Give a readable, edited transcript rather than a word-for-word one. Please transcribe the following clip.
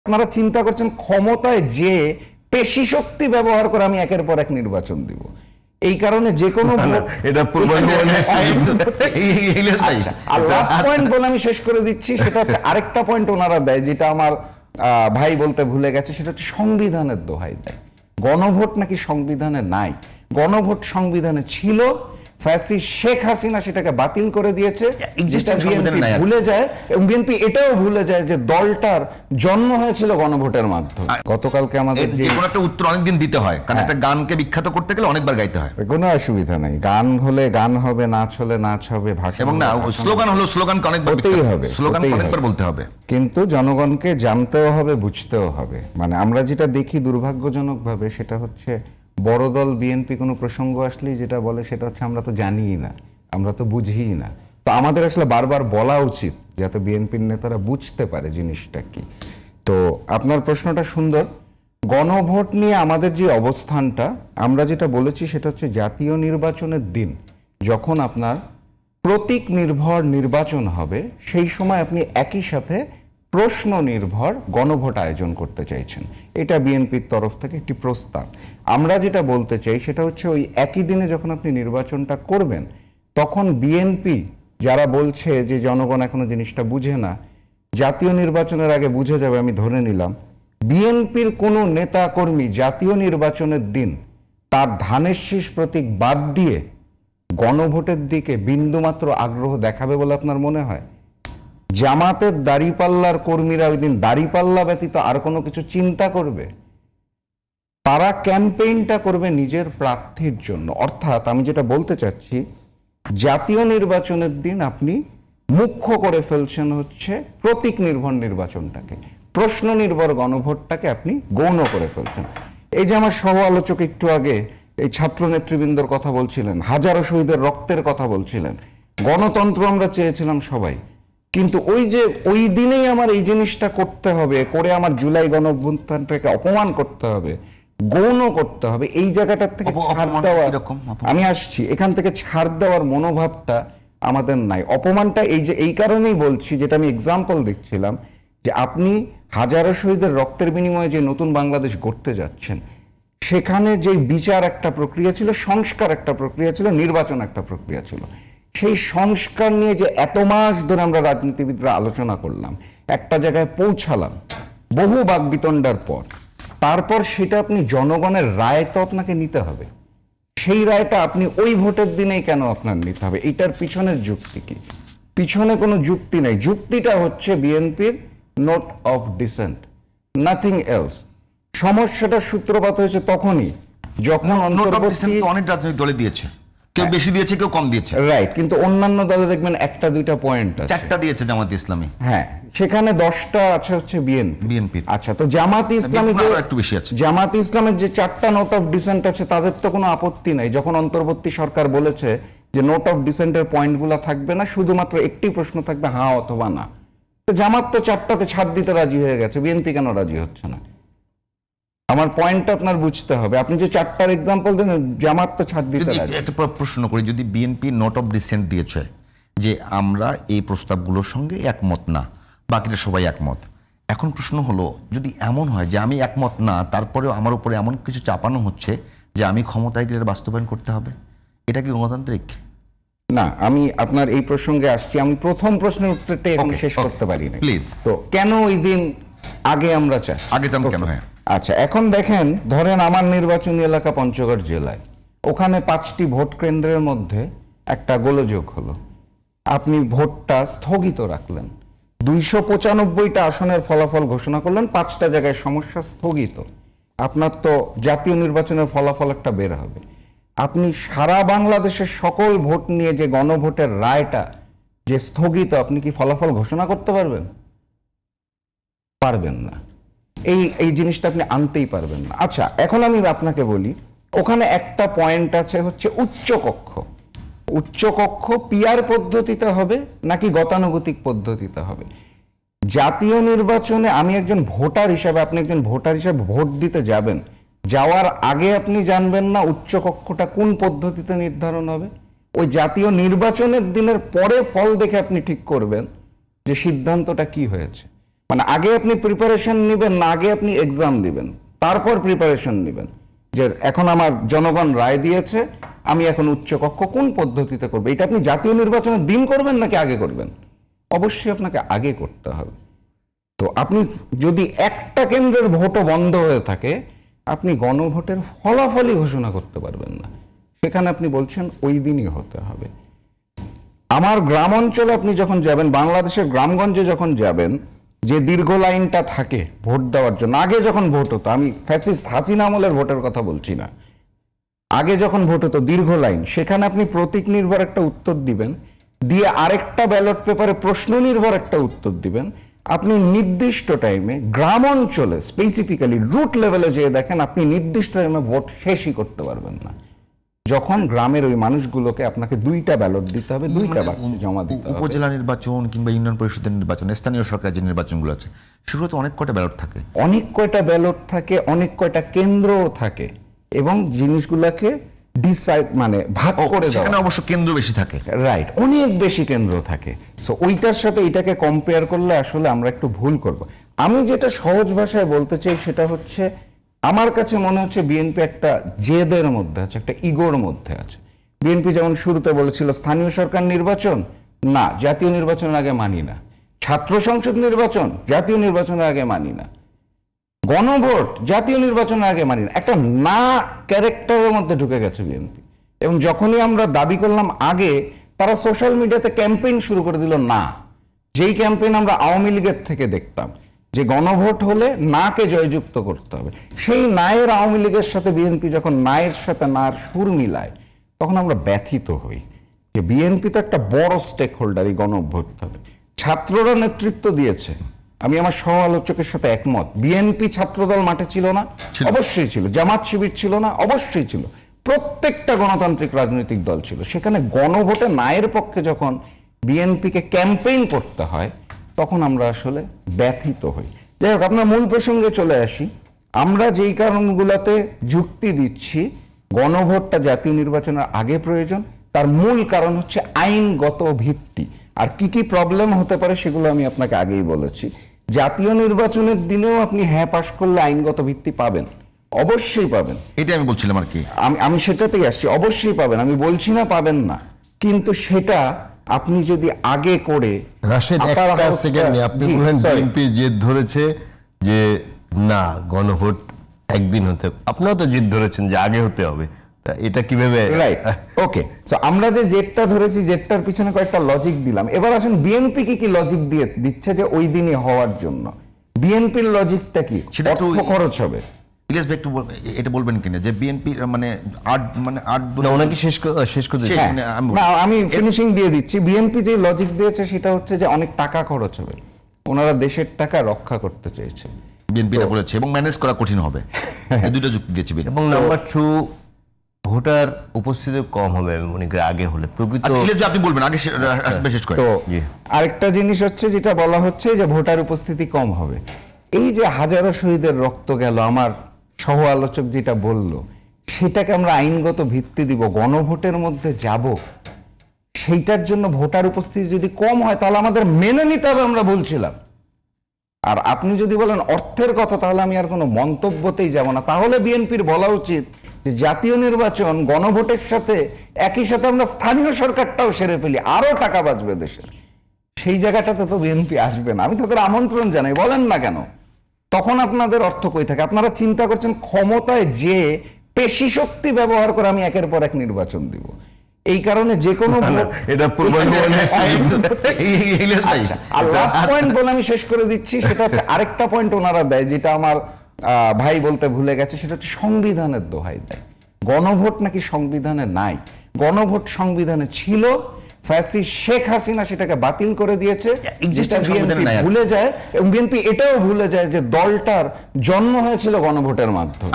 আপনারা চিন্তা করছেন ক্ষমতায় যে পেশি শক্তি ব্যবহার করে আমি একের পর এক নির্বাচন দিব, এই কারণে যে কোনো লাস্ট পয়েন্ট বলে আমি শেষ করে দিচ্ছি। সেটা হচ্ছে আরেকটা পয়েন্ট ওনারা দেয়, যেটা আমার ভাই বলতে ভুলে গেছে, সেটা হচ্ছে সংবিধানের দোহাই দেয়। গণভোট নাকি সংবিধানে নাই। গণভোট সংবিধানে ছিল, ফ্যাসিস্ট শেখ হাসিনা সেটাকে বাতিল করে দিয়েছে। ভুলে যায় এবং বিএনপি এটাও ভুলে যায় যে দলটার জন্ম হয়েছিল গণভোটের মাধ্যমে। গতকালকে আমাদের যে কোনো একটা উত্তর অনেকদিন দিতে হয়, কারণ একটা গানকে বিখ্যাত করতে গেলে অনেকবার গাইতে হয়। কোনো অসুবিধা নাই, গান হলে গান হবে, নাচ হলে নাচ হবে, ভাষা এবং না স্লোগান হলো স্লোগানকে অনেকবার বলতেই হবে, স্লোগান অনেকবার বলতে হবে। কিন্তু জনগণকে জানতেও হবে, বুঝতেও হবে। মানে আমরা যেটা দেখি দুর্ভাগ্যজনকভাবে, সেটা হচ্ছে বড় দল বিএনপি কোনো প্রসঙ্গ আসলেই যেটা বলে সেটা হচ্ছে আমরা তো জানিই না, আমরা তো বুঝিই না। তো আমাদের আসলে বারবার বলা উচিত যাতে বিএনপির নেতারা বুঝতে পারে জিনিসটা কি। তো আপনার প্রশ্নটা সুন্দর। গণভোট নিয়ে আমাদের যে অবস্থানটা, আমরা যেটা বলেছি সেটা হচ্ছে জাতীয় নির্বাচনের দিন যখন আপনার প্রতীক নির্ভর নির্বাচন হবে, সেই সময় আপনি একই সাথে প্রশ্ন নির্ভর গণভোট আয়োজন করতে চাইছেন। এটা বিএনপির তরফ থেকে একটি প্রস্তাব। আমরা যেটা বলতে চাই সেটা হচ্ছে ওই একই দিনে যখন আপনি নির্বাচনটা করবেন, তখন বিএনপি যারা বলছে যে জনগণ এখনো জিনিসটা বুঝে না, জাতীয় নির্বাচনের আগে বুঝে যাবে, আমি ধরে নিলাম বিএনপির কোনো নেতা কর্মী জাতীয় নির্বাচনের দিন তার ধানের শীষ প্রতীক বাদ দিয়ে গণভোটের দিকে বিন্দুমাত্র আগ্রহ দেখাবে বলে আপনার মনে হয়? জামাতের দাড়িপাল্লার কর্মীরা ওই দিন দাড়িপাল্লা ব্যতীত আর কোনো কিছু চিন্তা করবে? তারা ক্যাম্পেইনটা করবে নিজের প্রার্থীর জন্য। অর্থাৎ আমি যেটা বলতে চাচ্ছি, জাতীয় নির্বাচনের দিন আপনি মুখ্য করে ফেলছেন হচ্ছে প্রতীক নির্ভর নির্বাচনটাকে, প্রশ্ন নির্ভর গণভোটটাকে আপনি গৌণ করে ফেলছেন। এই যে আমার সহ আলোচক একটু আগে এই ছাত্র নেতৃবৃন্দর কথা বলছিলেন, হাজারো শহীদের রক্তের কথা বলছিলেন, গণতন্ত্র আমরা চেয়েছিলাম সবাই, কিন্তু ওই যে ওই দিনেই আমার এই জিনিসটা করতে হবে, করে আমার জুলাই গণঅভ্যুত্থানটাকে অপমান করতে হবে, গৌণ করতে হবে, এই জায়গাটার থেকে ছাড় দেওয়া, আমি আসছি, এখান থেকে ছাড় দেওয়ার মনোভাবটা আমাদের নাই। অপমানটা এই যে এই কারণেই বলছি, যেটা আমি এক্সাম্পল দিচ্ছিলাম, যে আপনি হাজারো শহীদের রক্তের বিনিময়ে যে নতুন বাংলাদেশ গড়তে যাচ্ছেন, সেখানে যে বিচার একটা প্রক্রিয়া ছিল, সংস্কার একটা প্রক্রিয়া ছিল, নির্বাচন একটা প্রক্রিয়া ছিল। সেই সংস্কার নিয়ে যে এত মাস ধরে আমরা রাজনীতিবিদরা আলোচনা করলাম, একটা জায়গায় পৌঁছালাম বহু বাকবিতণ্ডার পর, তারপর সেটা আপনি জনগণের রায় তো আপনাকে নিতে হবে। সেই রায়টা আপনি ওই ভোটের দিনেই কেন আপনার নিতে হবে? এটার পিছনের যুক্তি কি? পিছনে কোনো যুক্তি নেই। যুক্তিটা হচ্ছে বিএনপির note of dissent, nothing else. সমস্যাটার সূত্রপাত হয়েছে তখনই যখন অনেক রাজনৈতিক দলে দিয়েছে, কেউ বেশি দিয়েছে, কেউ কম দিয়েছে, রাইট। কিন্তু অন্যান্য দলে দেখবেন একটা দুইটা পয়েন্ট আছে, চারটা দিয়েছে জামাত ইসলামী, হ্যাঁ, সেখানে 10টা আছে হচ্ছে বিএনপি। আচ্ছা, তো জামাত ইসলামী একটু বেশি আছে। জামাত ইসলামের যে 4টা নোট অফ ডিসেন্ট আছে, তাদের তো কোনো আপত্তি নাই যখন অন্তর্বর্তী সরকার বলেছে যে নোট অফ ডিসেন্টের পয়েন্টগুলো থাকবে না, শুধুমাত্র একটি প্রশ্ন থাকবে, হ্যাঁ অথবা না। তো জামাত তো 4টাতে ছাড় দিতে রাজি হয়ে গেছে, বিএনপি কেন রাজি হচ্ছে না? আমার পয়েন্টটা আপনার বুঝতে হবে। আপনি যে 4টার এক্সাম্পল দেন, জামাত তো ছাড় দিতে রাজি। একটা প্রশ্ন করি, যদি বিএনপি নোট অফ ডিসেন্ট দিয়েছে যে আমরা এই প্রস্তাবগুলোর সঙ্গে একমত না, বাকিরা সবাই একমত, এখন প্রশ্ন হলো যদি এমন হয় যে আমি একমত না, তারপরেও আমার উপরে এমন কিছু চাপানো হচ্ছে যে আমি ক্ষমতায় গেলে বাস্তবায়ন করতে হবে, এটা কি গণতান্ত্রিক? না, আমি আপনার এই প্রসঙ্গে আসছি। আমি প্রথম প্রশ্নের উত্তরটা এখন শেষ করতে পারি না, প্লিজ। তো কেন ওই দিন আগে আমরা চাই, আগে চান কেন? হ্যাঁ, আচ্ছা, এখন দেখেন, ধরেন আমার নির্বাচনী এলাকা পঞ্চগড় জেলায়, ওখানে 5টি ভোট কেন্দ্রের মধ্যে একটা গোলযোগ হলো, আপনি ভোটটা স্থগিত রাখলেন, 295টা আসনের ফলাফল ঘোষণা করলেন, 5টা জায়গায় সমস্যা, স্থগিত। আপনার তো জাতীয় নির্বাচনের ফলাফল একটা বের হবে, আপনি সারা বাংলাদেশের সকল ভোট নিয়ে যে গণভোটের রায়টা যে স্থগিত, আপনি কি ফলাফল ঘোষণা করতে পারবেন? পারবেন না। এই জিনিসটা আপনি আনতেই পারবেন না। আচ্ছা, এখন আমি আপনাকে বলি, ওখানে একটা পয়েন্ট আছে হচ্ছে উচ্চকক্ষ। উচ্চকক্ষ পিআর পদ্ধতিতে হবে নাকি গতানুগতিক পদ্ধতিতে হবে? জাতীয় নির্বাচনে আমি একজন ভোটার হিসাবে, আপনি একজন ভোটার হিসাবে ভোট দিতে যাবেন, যাওয়ার আগে আপনি জানবেন না উচ্চকক্ষটা কোন পদ্ধতিতে নির্ধারণ হবে। ওই জাতীয় নির্বাচনের দিনের পরে ফল দেখে আপনি ঠিক করবেন যে সিদ্ধান্তটা কি হয়েছে। মানে আগে আপনি প্রিপারেশন নেবেন না, আগে আপনি এক্সাম দিবেন তারপর প্রিপারেশন নেবেন যে এখন আমার জনগণ রায় দিয়েছে, আমি এখন উচ্চকক্ষ কোন পদ্ধতিতে করবো। এটা আপনি জাতীয় নির্বাচনের দিন করবেন নাকি আগে করবেন? অবশ্যই আপনাকে আগে করতে হবে। তো আপনি যদি একটা কেন্দ্রের ভোটও বন্ধ হয়ে থাকে, আপনি গণভোটের ফলাফলই ঘোষণা করতে পারবেন না। সেখানে আপনি বলছেন ওই দিনই হতে হবে। আমার গ্রাম অঞ্চলে আপনি যখন যাবেন, বাংলাদেশের গ্রামগঞ্জে যখন যাবেন, যে দীর্ঘ লাইনটা থাকে ভোট দেওয়ার জন্য, আগে যখন ভোট হতো, আমি ফ্যাসিস্ট হাসিনা আমলের ভোটের কথা বলছি না, আগে যখন ভোট হতো দীর্ঘ লাইন, সেখানে আপনি প্রতীক নির্ভর একটা উত্তর দিবেন, দিয়ে আরেকটা ব্যালট পেপারে প্রশ্ন নির্ভর একটা উত্তর দিবেন। আপনি নির্দিষ্ট টাইমে গ্রাম অঞ্চলে স্পেসিফিক্যালি রুট লেভেলে যেয়ে দেখেন, আপনি নির্দিষ্ট টাইমে ভোট শেষই করতে পারবেন না, যখন গ্রামের ওই মানুষগুলোকে আপনাকে 2টা ব্যালট দিতে হবে, 2টা বাক্স জমা দিতে হবে। উপজেলা নির্বাচন কিংবা ইউনিয়ন পরিষদের নির্বাচন, স্থানীয় সরকারের যে নির্বাচনগুলো আছে, সেগুলোতে অনেক কয়টা ব্যালট থাকে, অনেক কয়টা ব্যালট থাকে, অনেক কয়টা কেন্দ্রও থাকে, এবং জিনিসগুলোকে ডিসাইড মানে ভাগ করে দেওয়া। সেখানে অবশ্য কেন্দ্র বেশি থাকে, রাইট, অনেক বেশি কেন্দ্র থাকে। সো ওইটার সাথে এটাকে কম্পেয়ার করলে আসলে আমরা একটু ভুল করব। আমি যেটা সহজ ভাষায় বলতে চাই সেটা হচ্ছে, আমার কাছে মনে হচ্ছে বিএনপি একটা জেদের মধ্যে আছে, একটা ইগোর মধ্যে আছে। বিএনপি যেমন শুরুতে বলেছিল স্থানীয় সরকার নির্বাচন না, জাতীয় নির্বাচনের আগে মানি না, ছাত্র সংসদ নির্বাচন জাতীয় নির্বাচনের আগে মানি না, গণভোট জাতীয় নির্বাচনের আগে মানি না, একটা না ক্যারেক্টারের মধ্যে ঢুকে গেছে বিএনপি। এবং যখনই আমরা দাবি করলাম আগে, তারা সোশ্যাল মিডিয়াতে ক্যাম্পেইন শুরু করে দিল না, যেই ক্যাম্পেইন আমরা আওয়ামী লীগের থেকে দেখতাম, যে গণভোট হলে নাকে জয়যুক্ত করতে হবে। সেই নায়ের আওয়ামী লীগের সাথে বিএনপি যখন নায়ের সাথে নার সুর মিলায়, তখন আমরা ব্যথিত হই যে বিএনপি তো একটা বড় স্টেক হোল্ডার এই গণভোট হবে। ছাত্ররা নেতৃত্ব দিয়েছে, আমি আমার সহ আলোচকের সাথে একমত। বিএনপি ছাত্রদল মাঠে ছিল না? অবশ্যই ছিল। জামাত শিবির ছিল না? অবশ্যই ছিল। প্রত্যেকটা গণতান্ত্রিক রাজনৈতিক দল ছিল। সেখানে গণভোটে নায়ের পক্ষে যখন বিএনপিকে ক্যাম্পেইন করতে হয়, তখন আমরা আসলে ব্যথিত হই। যাই হোক, আপনার মূল প্রসঙ্গে চলে আসি। আমরা যেই কারণগুলোতে যুক্তি দিচ্ছি গণভোটটা জাতীয় নির্বাচনের আগে প্রয়োজন, তার মূল কারণ হচ্ছে আইনগত ভিত্তি। আর কি কি প্রবলেম হতে পারে সেগুলো আমি আপনাকে আগেই বলেছি। জাতীয় নির্বাচনের দিনেও আপনি হ্যাঁ পাশ করলে আইনগত ভিত্তি পাবেন, অবশ্যই পাবেন। এটা আমি বলছিলাম আর কি, আমি সেটাতেই আসছি, অবশ্যই পাবেন, আমি বলছি না পাবেন না, কিন্তু সেটা আপনি যদি আগে করে রাশেদ, একটা সেকেন্ড, আপনি বলেন বিএনপি জেদ ধরেছে যে না গণভোট একদিন হতে, আপনিও তো জেদ ধরেছেন যে আগে হতে হবে, তা এটা কিভাবে? রাইট, ওকে। সো আমরা যে জেটটা ধরেছি, জেটটার পিছনে কয়েকটা লজিক দিলাম। এবার আসেন বিএনপি কি লজিক দিচ্ছে যে ওই দিনই হওয়ার জন্য। বিএনপির লজিকটা কি? সেটা তো অর্থ খরচ হবে। ইলিয়াস ভাই একটু এটা বলবেন কিনা যে বিএনপি মানে আট না, ওনাকে শেষ করতে শেষ। হ্যাঁ, না, আমি ফিনিশিং দিয়ে দিচ্ছি। বিএনপি যে লজিক দিয়েছে সেটা হচ্ছে যে অনেক টাকা খরচ হবে, ওনারা দেশের টাকা রক্ষা করতে চেয়েছে, বিএনপিটা বলেছে, এবং ম্যানেজ করা কঠিন হবে। এই দুটো যুক্তি দিয়েছে বিএনপি। এবং নাম্বার 2, ভোটার উপস্থিতি কম হবে আমি মনে করি আগে হলে। প্রকৃত ইলিয়াস ভাই আপনি বলবেন আগে, শেষ করে। তো আরেকটা জিনিস হচ্ছে যেটা বলা হচ্ছে যে ভোটার উপস্থিতি কম হবে। এই যে হাজারো শহীদের রক্ত গেল, আমার সহ আলোচক যেটা বলল, সেটাকে আমরা আইনগত ভিত্তি দিব, গণভোটের মধ্যে যাব, সেইটার জন্য ভোটার উপস্থিতি যদি কম হয় তাহলে আমাদের মেনে নিতে হবে, আমরা বলছিলাম। আর আপনি যদি বলেন অর্থের কথা, তাহলে আমি আর কোনো মন্তব্যতেই যাব না। তাহলে বিএনপির বলা উচিত যে জাতীয় নির্বাচন গণভোটের সাথে একই সাথে আমরা স্থানীয় সরকারটাও সেরে ফেলি, আরো টাকা বাঁচবে দেশের। সেই জায়গাটাতে তো বিএনপি আসবে না। আমি তাদের আমন্ত্রণ জানাই, বলেন না কেন। তখন আপনাদের অর্থ কই থাকে? আপনারা চিন্তা করছেন ক্ষমতায় যে পেশি শক্তি ব্যবহার করে আমি একের পর এক নির্বাচন দিব। এই কারণে যে কোনো এটা আর লাস্ট পয়েন্ট বলে আমি শেষ করে দিচ্ছি, সেটা হচ্ছে আরেকটা পয়েন্ট ওনারা দেয়, যেটা আমার ভাই বলতে ভুলে গেছে, সেটা হচ্ছে সংবিধানের দোহাই দেয়। গণভোট নাকি সংবিধানে নাই। গণভোট সংবিধানে ছিল, ফ্যাসিস্ট শেখ হাসিনা সেটাকে বাতিল করে দিয়েছে, যেটা বিএনপি ভুলে যায়। এবং বিএনপি এটাও ভুলে যায় যে দলটার জন্ম হয়েছিল গণভোটের মাধ্যমে।